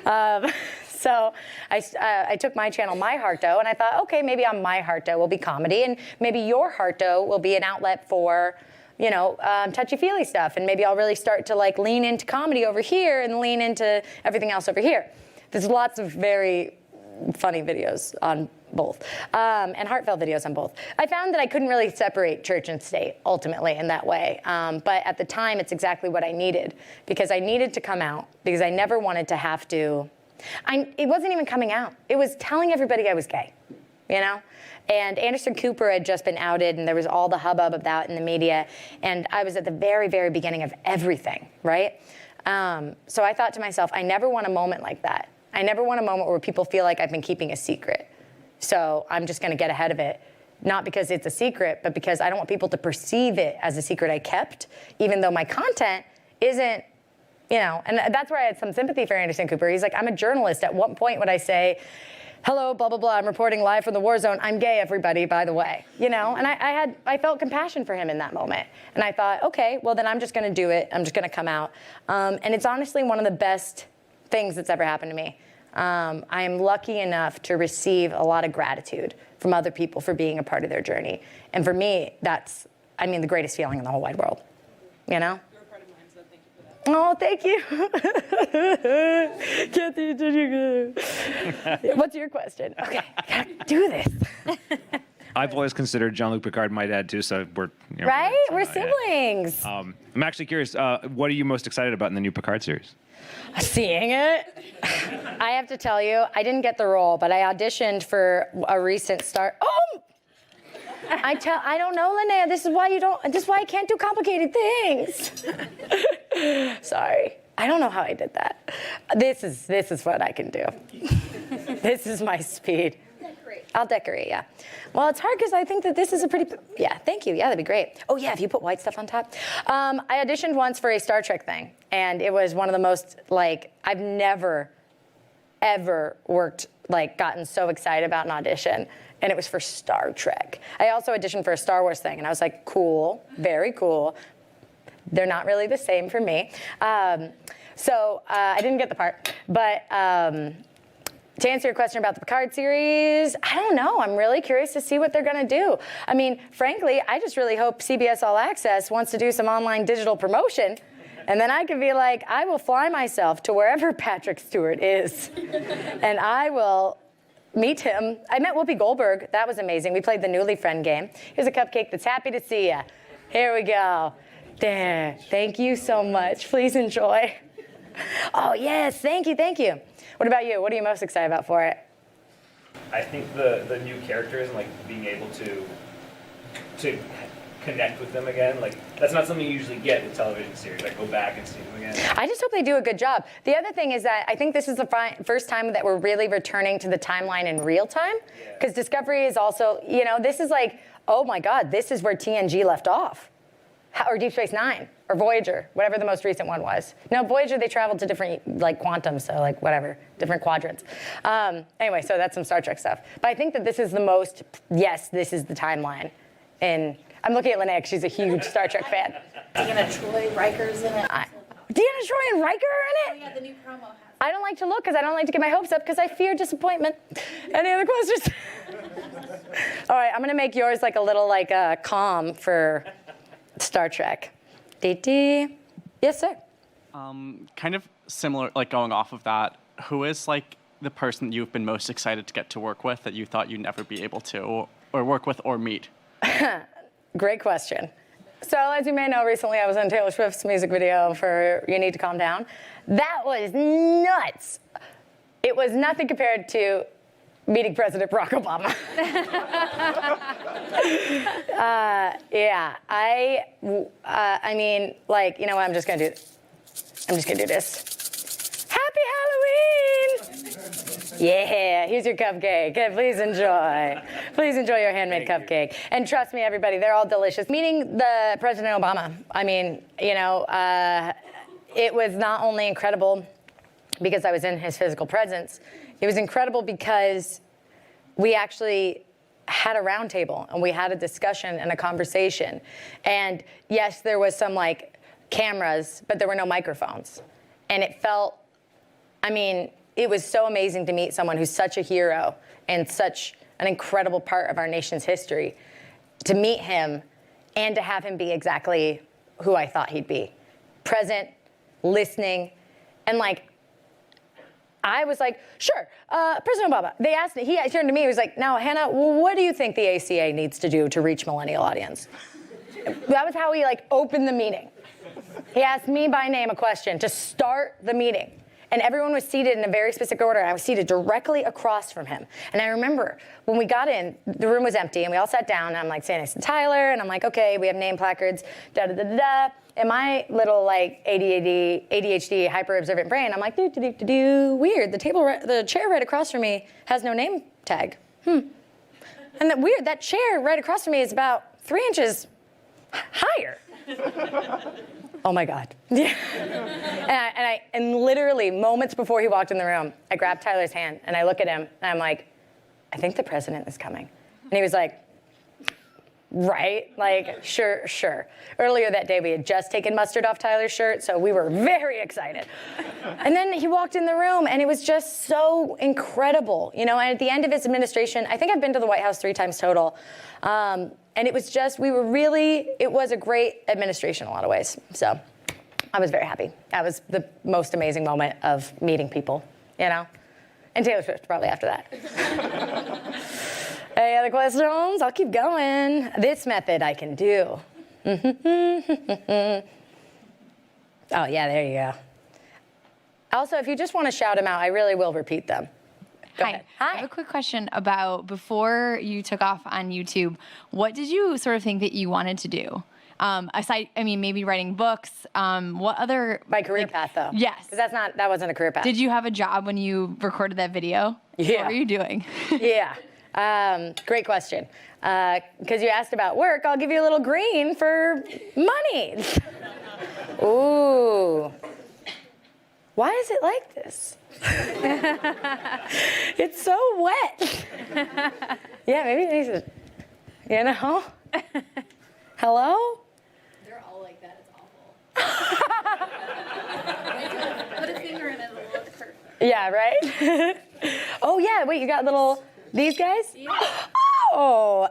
So I took my channel, My Harto, and I thought, okay, maybe on My Harto will be comedy, and maybe your Harto will be an outlet for, touchy-feely stuff, and maybe I'll really start to like lean into comedy over here and lean into everything else over here. There's lots of very funny videos on both, and heartfelt videos on both. I found that I couldn't really separate church and state ultimately in that way, but at the time it's exactly what I needed, because I needed to come out, because I never wanted to have to. It wasn't even coming out. It was telling everybody I was gay, And Anderson Cooper had just been outed, and there was all the hubbub of that in the media, and I was at the very, very beginning of everything, right? So I thought to myself, I never want a moment like that. I never want a moment where people feel like I've been keeping a secret. So I'm just gonna get ahead of it, not because it's a secret, but because I don't want people to perceive it as a secret I kept, even though my content isn't, and that's where I had some sympathy for Anderson Cooper. He's like, I'm a journalist. At what point would I say, hello, blah, blah, blah, I'm reporting live from the war zone. I'm gay, everybody, by the way. And I felt compassion for him in that moment. And I thought, okay, well, then I'm just going to do it. I'm just going to come out. And it's honestly one of the best things that's ever happened to me. I am lucky enough to receive a lot of gratitude from other people for being a part of their journey. And for me, that's, the greatest feeling in the whole wide world, Oh, thank you. Kathy, did you good? What's your question? Okay, I gotta do this. I've always considered Jean-Luc Picard my dad too, so we're right. We're siblings. Yeah. I'm actually curious. What are you most excited about in the new Picard series? Seeing it. I have to tell you, I didn't get the role, but I auditioned for a recent star. Oh. I don't know, Linnea. This is why I can't do complicated things. Sorry. I don't know how I did that. This is what I can do. This is my speed. Decorate. I'll decorate, yeah. Well, it's hard because I think that this is a pretty, yeah, thank you. Yeah, that'd be great. Oh yeah, if you put white stuff on top. I auditioned once for a Star Trek thing, and it was one of the most, I've never, ever worked like gotten so excited about an audition, and it was for Star Trek. I also auditioned for a Star Wars thing, and I was like, cool, very cool. They're not really the same for me. So I didn't get the part, but to answer your question about the Picard series, I don't know. I'm really curious to see what they're going to do. I mean, frankly, I just really hope CBS All Access wants to do some online digital promotion, and then I can be like, I will fly myself to wherever Patrick Stewart is, and I will meet him. I met Whoopi Goldberg. That was amazing. We played the Newly Friend game. Here's a cupcake that's happy to see you. Here we go. There. Thank you so much. Please enjoy. Oh, yes. Thank you. Thank you. What about you? What are you most excited about for it? I think the new characters and like being able to connect with them again, like that's not something you usually get with television series. Like go back and see them again. I just hope they do a good job. The other thing is that I think this is the first time that we're really returning to the timeline in real time, because Discovery is also, you know, this is like, oh my God, this is where TNG left off. Or Deep Space Nine, or Voyager, whatever the most recent one was. No, Voyager, they traveled to different, like, quantum, so, like, whatever, different quadrants. Anyway, so that's some Star Trek stuff. But I think that this is the most, yes, this is the timeline. And I'm looking at Linnea, because she's a huge Star Trek fan. Deanna Troi, Riker's in it. Deanna Troi and Riker are in it? Yeah, the new promo has. I don't like to look, because I don't like to get my hopes up, because I fear disappointment. Any other questions? All right, I'm going to make yours, like, a little, like, calm for Star Trek. Dee. Yes, sir. Kind of similar, like going off of that, who is like the person that you've been most excited to get to work with that you thought you'd never be able to, or work with or meet? Great question. So as you may know, recently I was in Taylor Swift's music video for You Need to Calm Down. That was nuts. It was nothing compared to meeting President Barack Obama. Yeah, I mean, like, you know what, I'm just gonna do this. Happy Halloween! Yeah, here's your cupcake. Okay, please enjoy. Please enjoy your handmade cupcake. And trust me, everybody, they're all delicious. Meeting the President Obama, I mean, you know, it was not only incredible because I was in his physical presence, it was incredible because we actually had a round table and we had a discussion and a conversation. And yes, there was some like cameras, but there were no microphones. And it felt, I mean, it was so amazing to meet someone who's such a hero and such an incredible part of our nation's history. To meet him and to have him be exactly who I thought he'd be. Present, listening, and like, I was like, sure, President Obama. They asked me, he turned to me, he was like, now, Hannah, what do you think the ACA needs to do to reach millennial audience? That was how he like opened the meeting. He asked me by name a question to start the meeting. And everyone was seated in a very specific order. I was seated directly across from him. And I remember when we got in, the room was empty and we all sat down and I'm like sitting next to Tyler and I'm like, okay, we have name placards, da-da-da-da-da. And my little like ADHD hyper observant brain, I'm like, weird. The chair right across from me has no name tag. And that weird, that chair right across from me is about 3 inches higher. Oh my God. And literally moments before he walked in the room, I grabbed Tyler's hand and I look at him and I'm like, I think the president is coming. And he was like, right? Like, sure. Earlier that day, we had just taken mustard off Tyler's shirt, so we were very excited. And then he walked in the room, and it was just so incredible, you know? And at the end of his administration, I think I've been to the White House 3 times total, and it was just, it was a great administration in a lot of ways. So I was very happy. That was the most amazing moment of meeting people, you know? And Taylor Swift probably after that. Any other questions? I'll keep going. This method I can do. Oh, yeah, there you go. Also, if you just want to shout them out, I really will repeat them. Go ahead. Hi. I have a quick question about before you took off on YouTube, what did you sort of think that you wanted to do? Aside, I mean, maybe writing books, what other... My career path, though. Yes. Because that wasn't a career path. Did you have a job when you recorded that video? Yeah. What were you doing? Yeah. Great question. Because you asked about work, I'll give you a little green for money. Ooh. why is it like this? It's so wet. Yeah, maybe it needs to, you know? Hello? They're all like that. It's awful. Put a finger in it, it'll look perfect. Yeah, right? Oh, yeah, wait, you got these guys? Yeah. Oh,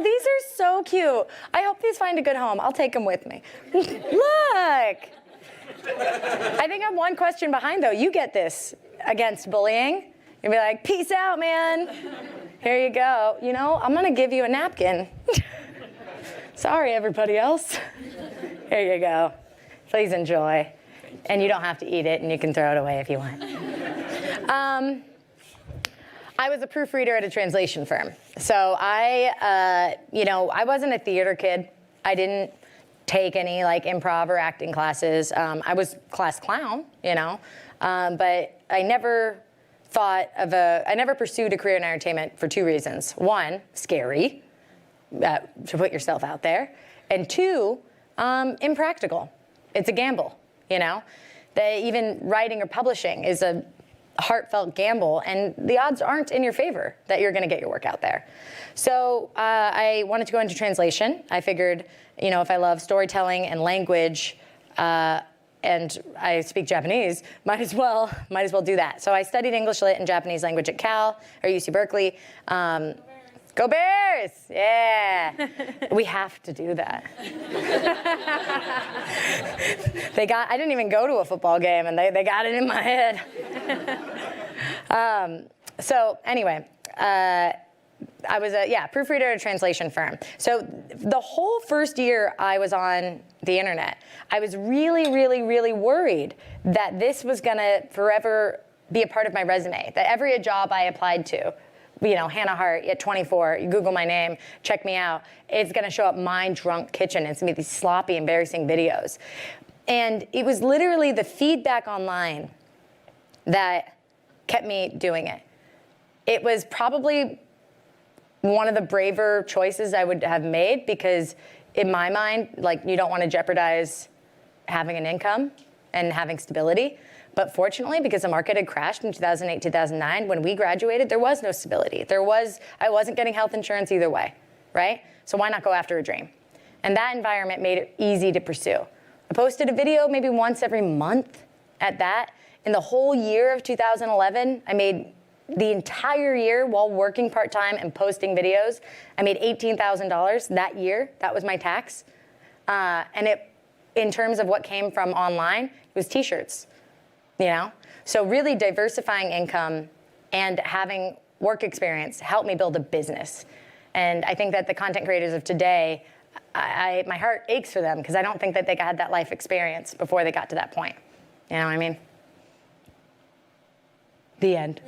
these are so cute. I hope these find a good home. I'll take them with me. Look. I think I'm one question behind, though. You get this against bullying. You'll be like, peace out, man. Here you go. You know, I'm going to give you a napkin. Sorry, everybody else. Here you go. Please enjoy. And you don't have to eat it, and you can throw it away if you want. I was a proofreader at a translation firm. So I wasn't a theater kid. I didn't take any like improv or acting classes. I was class clown, but I never pursued a career in entertainment for two reasons. One, scary, to put yourself out there. And two, impractical. It's a gamble, That even writing or publishing is a heartfelt gamble, and the odds aren't in your favor that you're going to get your work out there. So I wanted to go into translation. I figured, if I love storytelling and language, and I speak Japanese, might as well do that. So I studied English Lit and Japanese language at Cal or UC Berkeley. Go Bears! Yeah. We have to do that. I didn't even go to a football game, and they got it in my head. So anyway, I was a proofreader at a translation firm. So the whole first year I was on the internet, I was really, really, really worried that this was gonna forever be a part of my resume, that every job I applied to, Hannah Hart at 24, you Google my name, check me out, it's gonna show up my drunk kitchen. It's gonna be these sloppy, embarrassing videos. And it was literally the feedback online that kept me doing it. It was probably one of the braver choices I would have made, because in my mind, you don't want to jeopardize having an income and having stability. But fortunately, because the market had crashed in 2008, 2009, when we graduated, there was no stability. I wasn't getting health insurance either way, right? So why not go after a dream? And that environment made it easy to pursue. I posted a video maybe once every month at that. In the whole year of 2011, I made the entire year while working part-time and posting videos, I made $18,000 that year. That was my tax. And in terms of what came from online, it was t-shirts. So really diversifying income and having work experience helped me build a business. And I think that the content creators of today, my heart aches for them, because I don't think that they had that life experience before they got to that point. You know what I mean? The end.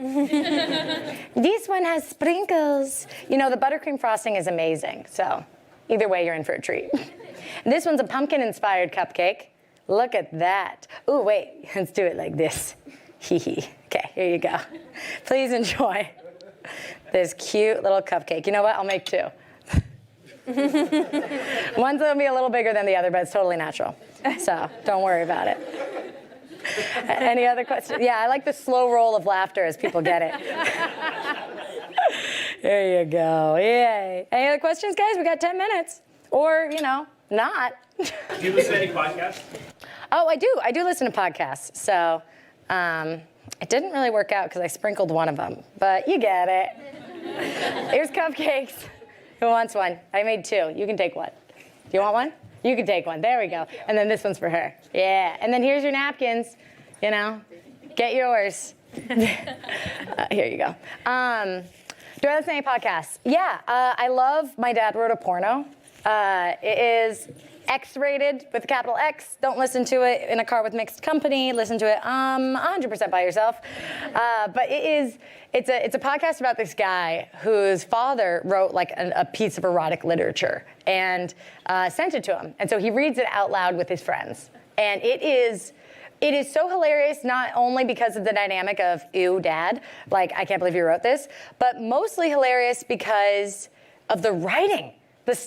This one has sprinkles. The buttercream frosting is amazing. So either way, you're in for a treat. This one's a pumpkin-inspired cupcake. Look at that. Ooh, wait, let's do it like this. Hee hee. Okay, here you go. Please enjoy this cute little cupcake. You know what? I'll make two. One's gonna be a little bigger than the other, but it's totally natural. So don't worry about it. Any other questions? Yeah, I like the slow roll of laughter as people get it. There you go. Yay. Any other questions, guys? We got 10 minutes. Or, not. Do you listen to any podcasts? Oh, I do. I do listen to podcasts. So it didn't really work out because I sprinkled one of them. But you get it. Here's cupcakes. Who wants one? I made two. You can take one. Do you want one? You can take one. There we go. And then this one's for her. Yeah. And then here's your napkins. Get yours. Here you go. Do I listen to any podcasts? Yeah. I love My Dad Wrote a Porno. It is X-rated with a capital X. Don't listen to it in a car with mixed company. Listen to it 100% by yourself. But it's a podcast about this guy whose father wrote a piece of erotic literature and sent it to him. And so he reads it out loud with his friends. And it is so hilarious, not only because of the dynamic of, ew, dad, I can't believe you wrote this, but mostly hilarious because of the writing.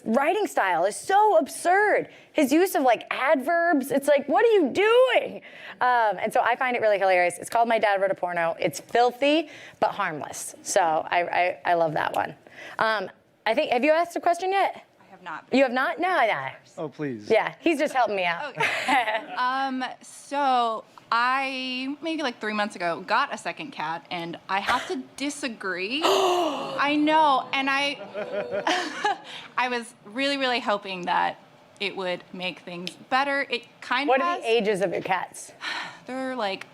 writing style is so absurd. His use of like adverbs, it's like, what are you doing? And so I find it really hilarious. It's called My Dad Wrote a Porno. It's filthy, but harmless. So I love that one. I think, have you asked a question yet? I have not. You have not? No. Oh, please. Yeah, he's just helping me out. Okay. So I, maybe like 3 months ago, got a second cat, and I have to disagree. I know, and I was really, really hoping that it would make things better. It kind What of are the ages of your cats? They're like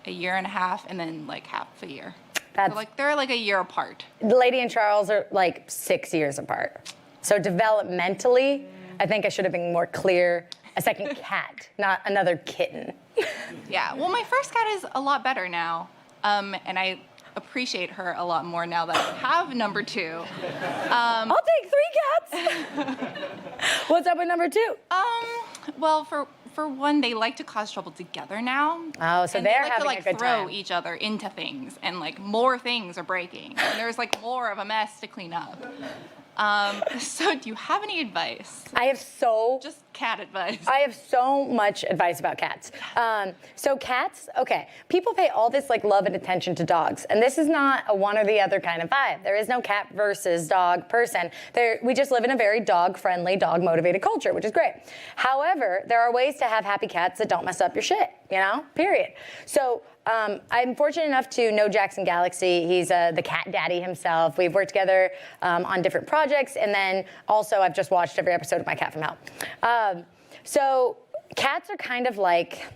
a year and a half, and then like half a year. That's, So like they're like a year apart. Lady and Charles are like 6 years apart. So developmentally, I think I should have been more clear. A second cat, not another kitten. Yeah. Well, my first cat is a lot better now, and I appreciate her a lot more now that I have number 2. I'll take 3 cats. What's up with number 2? Well, for one, they like to cause trouble together now. Oh, so and they're they like having to like a good throw time. each other into things, and like more things are breaking, and there's like more of a mess to clean up. So do you have any advice? Just cat advice. I have so much advice about cats. So cats, okay, people pay all this like love and attention to dogs, and this is not a one or the other kind of vibe. There is no cat versus dog person. We just live in a very dog-friendly, dog-motivated culture, which is great. However, there are ways to have happy cats that don't mess up your shit, period. So I'm fortunate enough to know Jackson Galaxy. He's the cat daddy himself. We've worked together on different projects, and then also I've just watched every episode of My Cat from Hell. So cats are kind of like,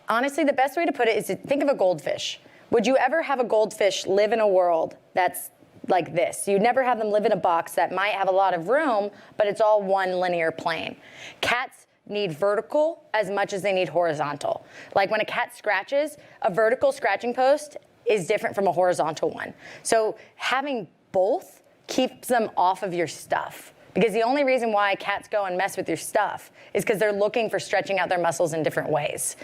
honestly, the best way to put it is to think of a goldfish. Would you ever have a goldfish live in a world that's like this? You'd never have them live in a box that might have a lot of room, but it's all one linear plane. Cats need vertical as much as they need horizontal. Like when a cat scratches, a vertical scratching post is different from a horizontal one. So having both keeps them off of your stuff. Because the only reason why cats go and mess with your stuff is because they're looking for stretching out their muscles in different ways.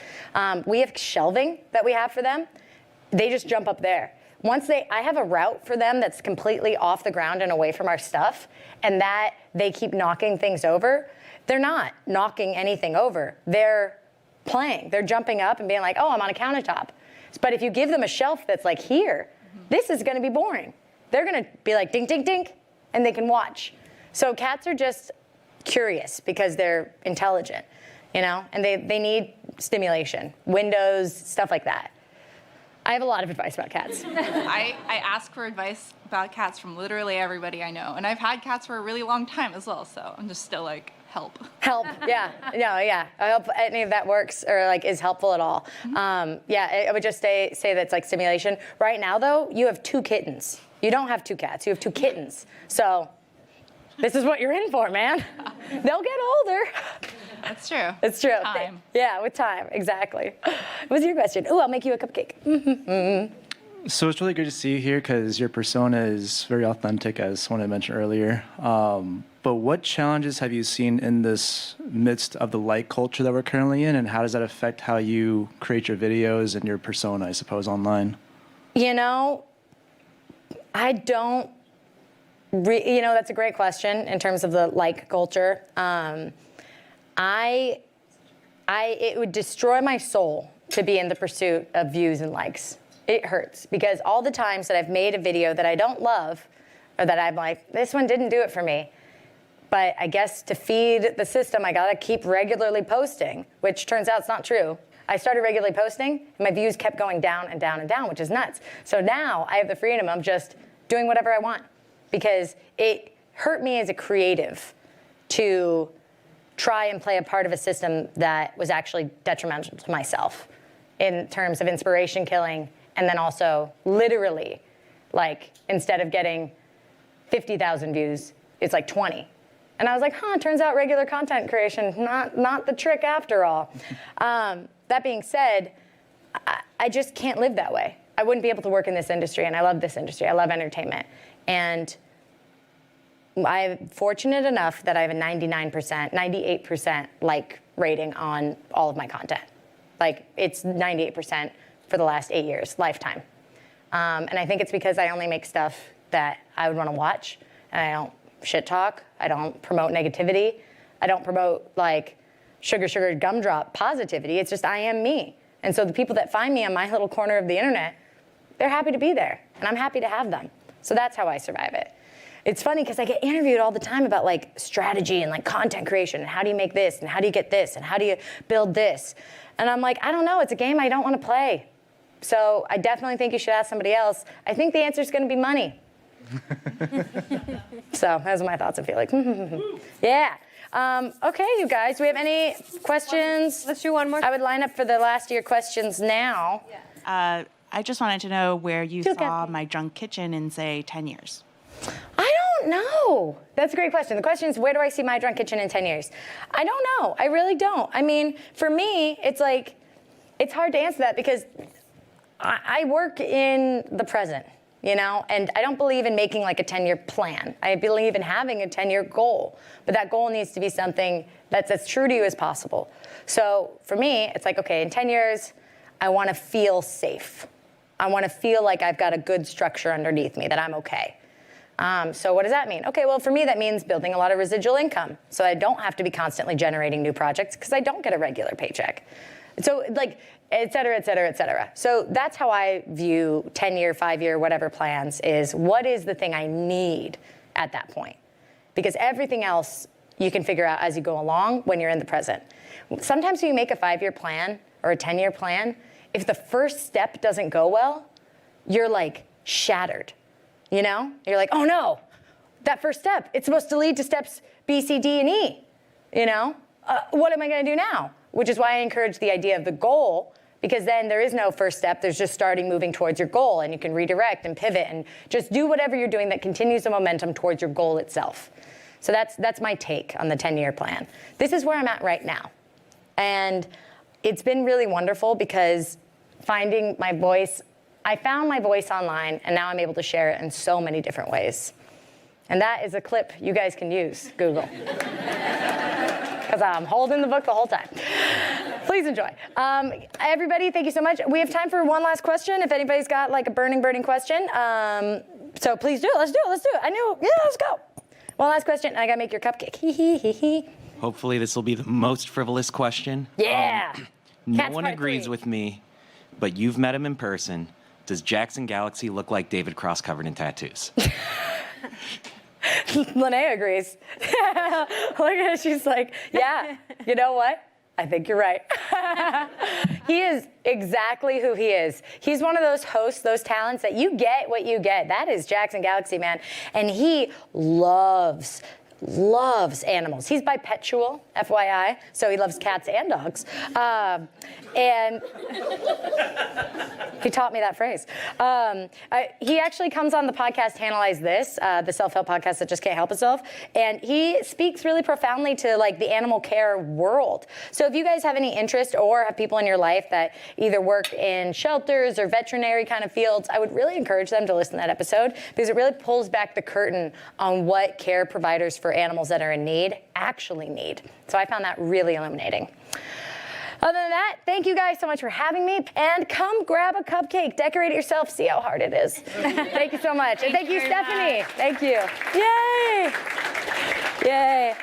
We have shelving that we have for them. They just jump up there. I have a route for them that's completely off the ground and away from our stuff, and that they keep knocking things over. They're not knocking anything over. They're playing. They're jumping up and being like, oh, I'm on a countertop. But if you give them a shelf that's like here, this is going to be boring. They're going to be like, dink, dink, dink, and they can watch. So cats are just curious because they're intelligent, and they need stimulation, windows, stuff like that. I have a lot of advice about cats. I ask for advice about cats from literally everybody I know, and I've had cats for a really long time as well, so I'm just still like, help. Help, yeah. No, yeah. I hope any of that works or like is helpful at all. Yeah, I would just say that's like stimulation. Right now, though, you have 2 kittens. You don't have 2 cats. You have 2 kittens. So this is what you're in for, man. They'll get older. That's true. It's true. Time. Yeah, with time, exactly. What's your question? Oh, I'll make you a cupcake. So it's really good to see you here because your persona is very authentic, as someone had mentioned earlier. But what challenges have you seen in this midst of the like culture that we're currently in, and how does that affect how you create your videos and your persona, I suppose, online? I don't. That's a great question in terms of the like culture. It would destroy my soul to be in the pursuit of views and likes. It hurts because all the times that I've made a video that I don't love, or that I'm like, this one didn't do it for me, but I guess to feed the system, I gotta keep regularly posting, which turns out it's not true. I started regularly posting, and my views kept going down and down and down, which is nuts. So now I have the freedom of just doing whatever I want, because it hurt me as a creative to try and play a part of a system that was actually detrimental to myself in terms of inspiration killing, and then also literally, like, instead of getting 50,000 views, it's like 20. And I was like, turns out regular content creation, not the trick after all. That being said, I just can't live that way. I wouldn't be able to work in this industry, and I love this industry. I love entertainment. And I'm fortunate enough that I have a 98% like rating on all of my content. Like, it's 98% for the last 8 years, lifetime. And I think it's because I only make stuff that I would want to watch, and I don't shit talk. I don't promote negativity. I don't promote like sugar, gumdrop positivity. It's just I am me. And so the people that find me on my little corner of the internet, they're happy to be there, and I'm happy to have them. So that's how I survive it. It's funny because I get interviewed all the time about like strategy and like content creation and how do you make this and how do you get this and how do you build this? And I'm like, I don't know, it's a game I don't want to play. So I definitely think you should ask somebody else. I think the answer is going to be money. So those are my thoughts and feelings. Yeah. Okay, you guys, do we have any questions? Let's do one more. I would line up for the last year questions now. I just wanted to know where you saw My Drunk Kitchen in, say, 10 years. I don't know. That's a great question. The question is, where do I see My Drunk Kitchen in 10 years? I don't know. I really don't. I mean, for me, it's like, it's hard to answer that because I work in the present, you know, and I don't believe in making like a 10-year plan. I believe in having a 10-year goal, but that goal needs to be something that's as true to you as possible. So for me, it's like, okay, in 10 years, I want to feel safe. I want to feel like I've got a good structure underneath me, that I'm okay. So what does that mean? Okay, well, for me, that means building a lot of residual income so I don't have to be constantly generating new projects because I don't get a regular paycheck. So like, et cetera, et cetera, et cetera. So that's how I view 10-year, 5-year, whatever plans is what is the thing I need at that point? Because everything else you can figure out as you go along when you're in the present. Sometimes when you make a 5-year plan or a 10-year plan, if the first step doesn't go well, you're like shattered. You know? You're like, oh no, that first step, it's supposed to lead to steps B, C, D, and E. You know? What am I gonna do now? Which is why I encourage the idea of the goal, because then there is no first step, there's just starting moving towards your goal, and you can redirect and pivot and just do whatever you're doing that continues the momentum towards your goal itself. So that's my take on the 10-year plan. This is where I'm at right now. And it's been really wonderful because finding my voice, I found my voice online, and now I'm able to share it in so many different ways. And that is a clip you guys can use, Google. Because I'm holding the book the whole time. Please enjoy. Everybody, thank you so much. We have time for one last question. If anybody's got like a burning question. So please do it. Let's do it. I knew, yeah, let's go. One last question. I gotta make your cupcake. Hopefully this will be the most frivolous question. Yeah. No one agrees with me, but you've met him in person. Does Jackson Galaxy look like David Cross covered in tattoos? Linnea agrees. Look at her, she's like, yeah, you know what? I think you're right. He is exactly who he is. He's one of those hosts, those talents that you get what you get. That is Jackson Galaxy, man. And he loves animals. He's bipedal, FYI, so he loves cats and dogs. And he taught me that phrase. He actually comes on the podcast Analyze This, the self-help podcast that just can't help itself, and he speaks really profoundly to like the animal care world. So if you guys have any interest or have people in your life that either work in shelters or veterinary kind of fields, I would really encourage them to listen to that episode because it really pulls back the curtain on what care providers for animals that are in need actually need. So I found that really illuminating. Other than that, thank you guys so much for having me, and come grab a cupcake, decorate it yourself, see how hard it is. Thank you so much. And thank you, Stephanie. Thank you. Yay! Yay.